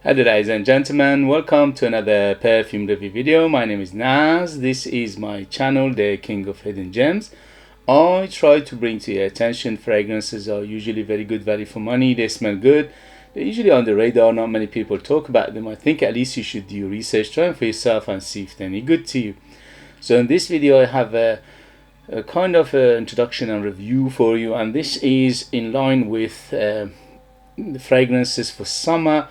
Hello ladies and gentlemen, welcome to another perfume review video. My name is Naz. This is my channel, the King of Hidden Gems. I try to bring to your attention fragrances are usually very good value for money. They smell good. They're usually on the radar, not many people talk about them. I think at least you should do research, try them for yourself and see if they're any good to you. So in this video I have a kind of introduction and review for you, and this is in line with the fragrances for summer.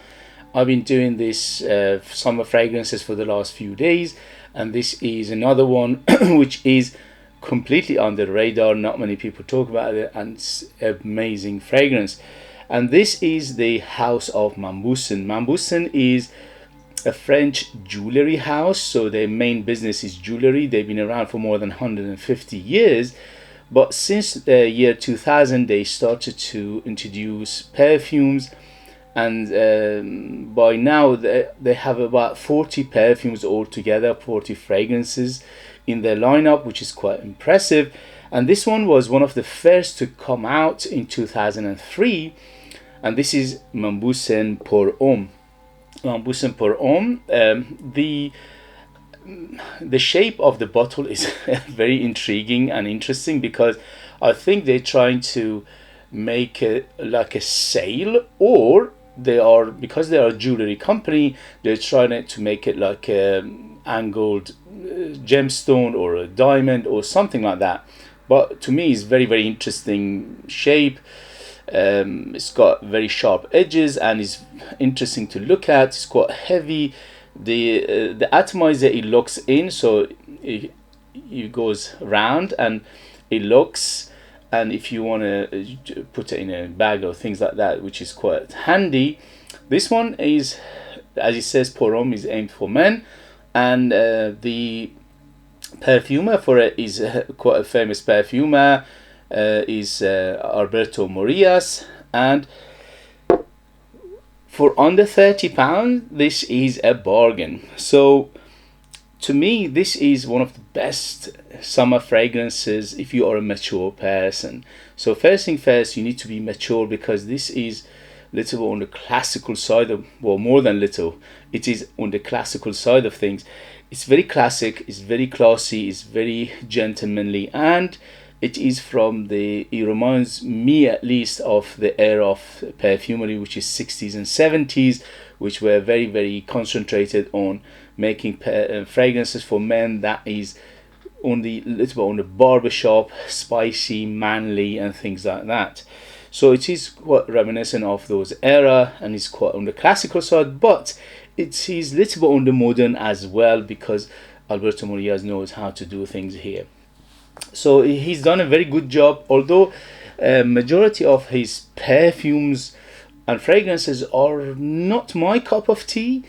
I've been doing this summer fragrances for the last few days, and this is another one which is completely under the radar. Not many people talk about it, and it's amazing fragrance. And this is the house of Mauboussin. Mauboussin is a French jewelry house, so their main business is jewelry. They've been around for more than 150 years, but since the year 2000 they started to introduce perfumes, and by now they have about 40 perfumes altogether, 40 fragrances in their lineup, which is quite impressive. And this one was one of the first to come out in 2003, and this is Mauboussin pour Homme. Mauboussin pour Homme. The shape of the bottle is very intriguing and interesting, because I think they're trying to make it like a sail, or they are, because they are a jewelry company, they're trying to make it like a angled gemstone or a diamond or something like that. But to me it's very interesting shape. It's got very sharp edges and it's interesting to look at. It's quite heavy. The atomizer, it locks in, so it goes round and it locks. And if you want to put it in a bag or things like that, which is quite handy. This one is, as it says, pour Homme, is aimed for men, and the perfumer for it is quite a famous perfumer, is Alberto Morillas. And for under £30 this is a bargain. So to me this is one of the best summer fragrances if you are a mature person. So first thing first, you need to be mature, because this is little on the classical side of, well, more than little, it is on the classical side of things. It's very classic, it's very classy, it's very gentlemanly, and it is from it reminds me at least of the era of perfumery, which is 60s and 70s, which were very concentrated on making fragrances for men that is on the little bit on the barbershop, spicy, manly, and things like that. So it is quite reminiscent of those era, and it's quite on the classical side, but it is little bit on the modern as well, because Alberto Morillas knows how to do things here. So he's done a very good job, although majority of his perfumes and fragrances are not my cup of tea.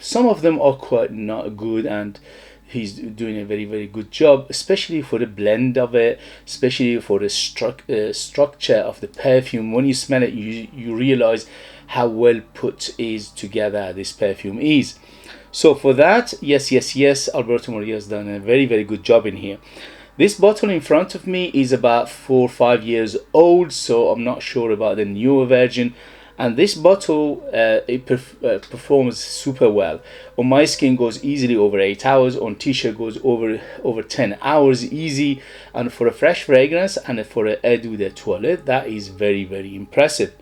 Some of them are quite not good, and he's doing a very good job, especially for the blend of it, especially for the structure of the perfume. When you smell it, you realize how well put is together this perfume is. So for that, yes, Alberto Morillas has done a very good job in here. This bottle in front of me is about 4 or 5 years old, so I'm not sure about the newer version. And this bottle performs super well. On my skin goes easily over 8 hours. On t-shirt goes over 10 hours easy. And for a fresh fragrance and for an eau de toilette, that is very impressive.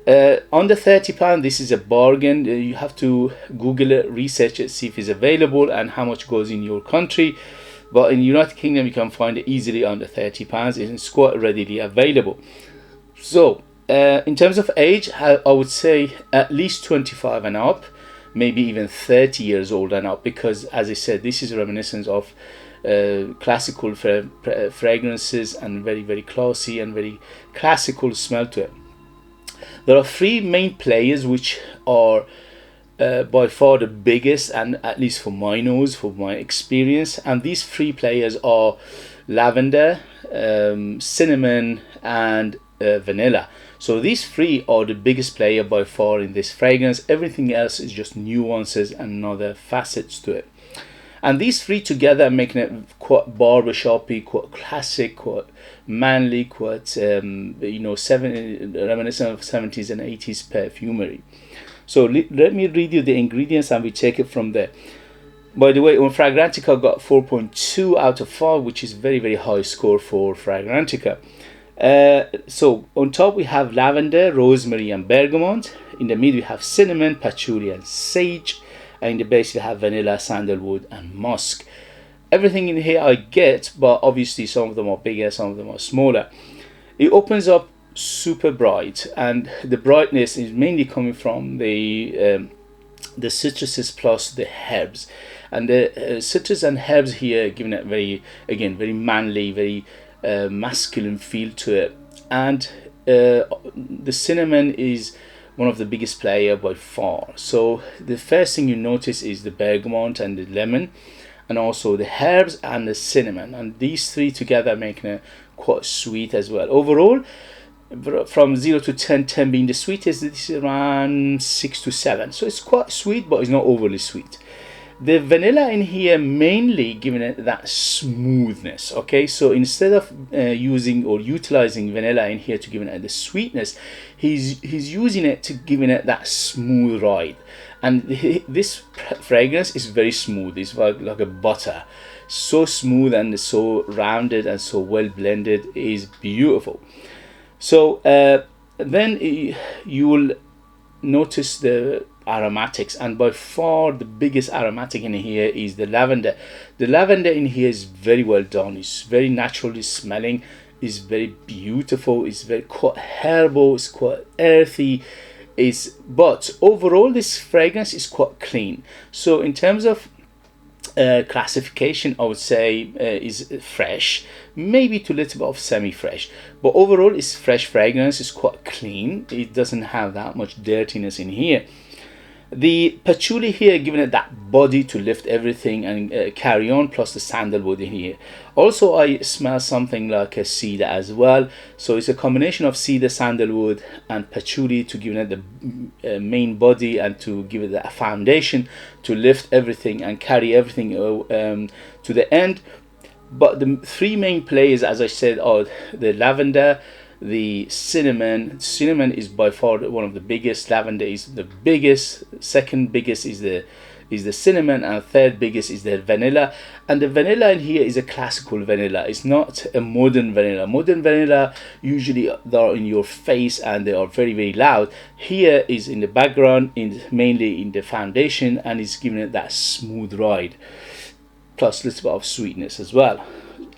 Under £30, this is a bargain. You have to Google it, research it, see if it's available and how much goes in your country. But in the United Kingdom you can find it easily under £30. It's quite readily available. So in terms of age, I would say at least 25 and up, maybe even 30 years old and up, because as I said, this is a reminiscence of classical fragrances, and very classy and very classical smell to it. There are 3 main players which are by far the biggest, and at least for my nose, for my experience, and these 3 players are lavender, cinnamon, and vanilla. So these 3 are the biggest player by far in this fragrance. Everything else is just nuances and other facets to it. And these three together making it quite barbershoppy, quite classic, quite manly, quite reminiscent of 70s and 80s perfumery. So let me read you the ingredients and we take it from there. By the way, on Fragrantica I got 4.2 out of 5, which is very, very high score for Fragrantica. So on top we have lavender, rosemary and bergamot. In the middle we have cinnamon, patchouli and sage. And in the base we have vanilla, sandalwood and musk. Everything in here I get, but obviously some of them are bigger, some of them are smaller. It opens up super bright, and the brightness is mainly coming from the citruses plus the herbs. And the citrus and herbs here giving it very, again, very manly, very masculine feel to it. And the cinnamon is one of the biggest player by far. So the first thing you notice is the bergamot and the lemon, and also the herbs and the cinnamon, and these three together making it quite sweet as well. Overall, from 0 to 10, 10 being the sweetest, this is around 6 to 7. So it's quite sweet, but it's not overly sweet. The vanilla in here mainly giving it that smoothness. Okay, so instead of using or utilizing vanilla in here to give it the sweetness, he's using it to giving it that smooth ride. And this fragrance is very smooth. It's like a butter, so smooth and so rounded and so well blended. It is beautiful. So then you will notice the aromatics, and by far the biggest aromatic in here is the lavender. The lavender in here is very well done. It's very naturally smelling, it's very beautiful, it's very quite herbal, it's quite earthy, but overall this fragrance is quite clean. So in terms of classification, I would say is fresh, maybe to a little bit of semi-fresh, but overall it's fresh fragrance. It's quite clean, it doesn't have that much dirtiness in here. The patchouli here giving it that body to lift everything and carry on, plus the sandalwood in here. Also I smell something like a cedar as well, so it's a combination of cedar, sandalwood and patchouli to give it the main body and to give it that foundation to lift everything and carry everything to the end. But the three main players, as I said, are the lavender, the cinnamon. Cinnamon is by far one of the biggest, lavender is the biggest, second biggest is the cinnamon, and third biggest is the vanilla. And the vanilla in here is a classical vanilla, it's not a modern vanilla. Modern vanilla usually they are in your face and they are very, very loud. Here is in the background, mainly in the foundation, and it's giving it that smooth ride, plus a little bit of sweetness as well.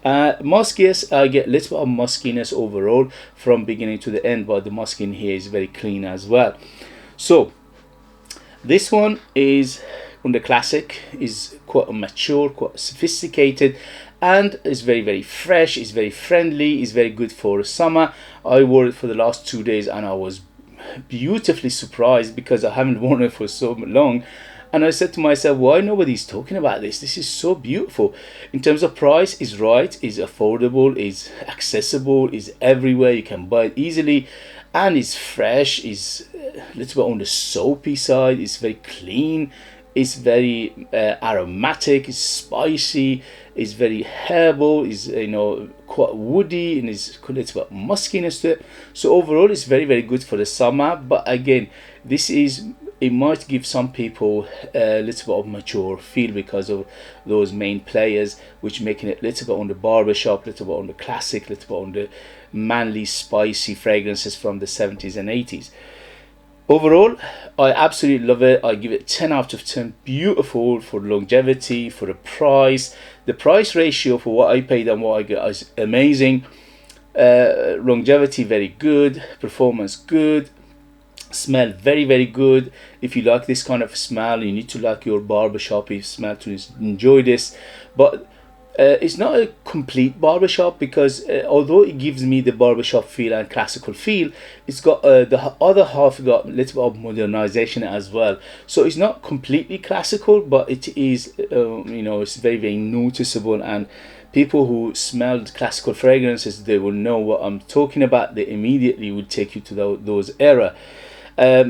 Muskiness, I get a little bit of muskiness overall from beginning to the end, but the musk in here is very clean as well. So this one is on the classic, is quite mature, quite sophisticated, and is very, very fresh, is very friendly, is very good for summer. I wore it for the last 2 days and I was beautifully surprised because I haven't worn it for so long. And I said to myself, why nobody's talking about this? This is so beautiful. In terms of price, is right, is affordable, is accessible, is everywhere. You can buy it easily, and it's fresh. Is a little bit on the soapy side. It's very clean. It's very aromatic. It's spicy. It's very herbal. It's quite woody, and it's a little bit muskiness to it. So overall, it's very, very good for the summer. But again, it might give some people a little bit of mature feel because of those main players, which making it a little bit on the barbershop, a little bit on the classic, a little bit on the manly, spicy fragrances from the 70s and 80s. Overall, I absolutely love it. I give it 10 out of 10. Beautiful for longevity, for the price. The price ratio for what I paid and what I get is amazing. Longevity very good, performance good, smell very, very good. If you like this kind of smell, you need to like your barbershop smell to enjoy this. But it's not a complete barbershop because although it gives me the barbershop feel and classical feel, it's got the other half got a little bit of modernization as well. So it's not completely classical, but it is it's very, very noticeable, and people who smelled classical fragrances, they will know what I'm talking about. They immediately will take you to those era.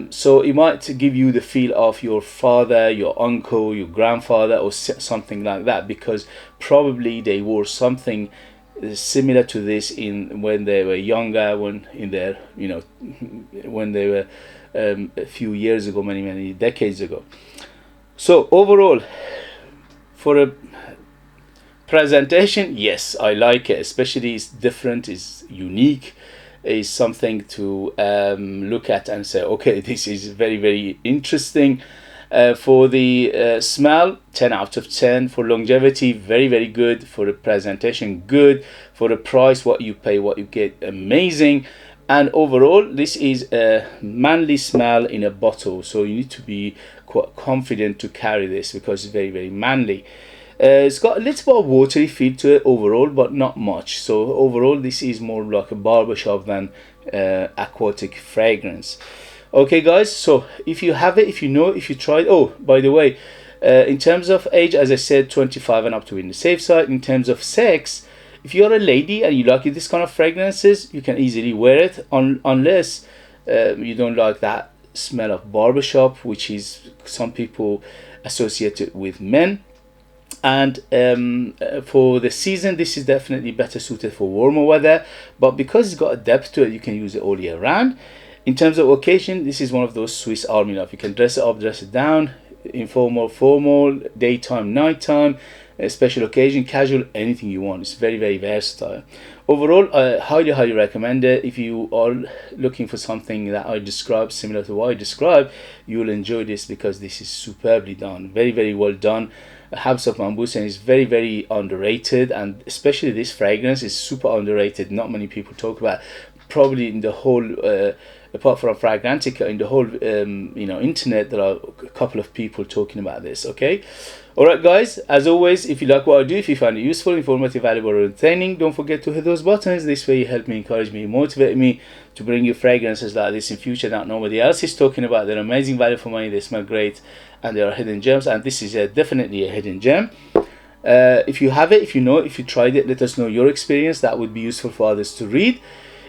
So it might give you the feel of your father, your uncle, your grandfather, or something like that, because probably they wore something similar to this in when they were younger, when in their, you know, when they were a few years ago, many decades ago. So overall, for a presentation, yes, I like it, especially it's different, it's unique, is something to look at and say, okay, this is very interesting. For the smell, 10 out of 10. For longevity, very good. For the presentation, good. For the price, what you pay, what you get, amazing. And overall, this is a manly smell in a bottle, so you need to be quite confident to carry this because it's very manly. It's got a little bit of watery feel to it overall, but not much. So overall, this is more like a barbershop than aquatic fragrance. Okay, guys. So if you have it, if you know, if you tried. Oh, by the way, in terms of age, as I said, 25 and up to be in the safe side. In terms of sex, if you're a lady and you like this kind of fragrances, you can easily wear it. Unless you don't like that smell of barbershop, which is some people associate it with men. And for the season, this is definitely better suited for warmer weather, but because it's got a depth to it, you can use it all year round. In terms of occasion, this is one of those Swiss Army knife. You can dress it up, dress it down, informal, formal, daytime, nighttime, special occasion, casual, anything you want. It's very versatile. Overall, I highly recommend it. If you are looking for something that I described, similar to what I described, you will enjoy this because this is superbly done, very well done. House of Mauboussin is very underrated, and especially this fragrance is super underrated. Not many people talk about. Probably in the whole, apart from Fragrantica, in the whole you know, internet, there are a couple of people talking about this. Okay, all right, guys. As always, if you like what I do, if you find it useful, informative, valuable, or entertaining, don't forget to hit those buttons. This way, you help me, encourage me, motivate me to bring you fragrances like this in future that nobody else is talking about. They're amazing value for money. They smell great, and they are hidden gems. And this is definitely a hidden gem. If you have it, if you know it, if you tried it, let us know your experience. That would be useful for others to read.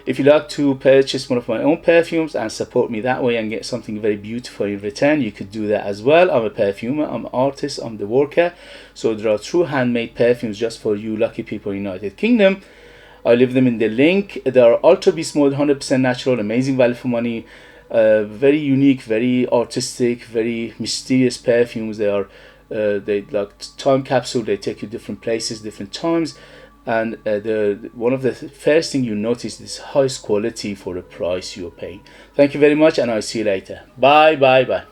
If you'd like to purchase one of my own perfumes and support me that way and get something very beautiful in return, you could do that as well. I'm a perfumer, I'm an artist, I'm the worker. So there are true handmade perfumes just for you lucky people in the United Kingdom. I leave them in the link. They are Ultra Beast Mode, 100% natural, amazing value for money. Very unique, very artistic, very mysterious perfumes. They are they like time capsule. They take you different places, different times. And one of the first thing you notice is highest quality for the price you're paying. Thank you very much, and I'll see you later. Bye.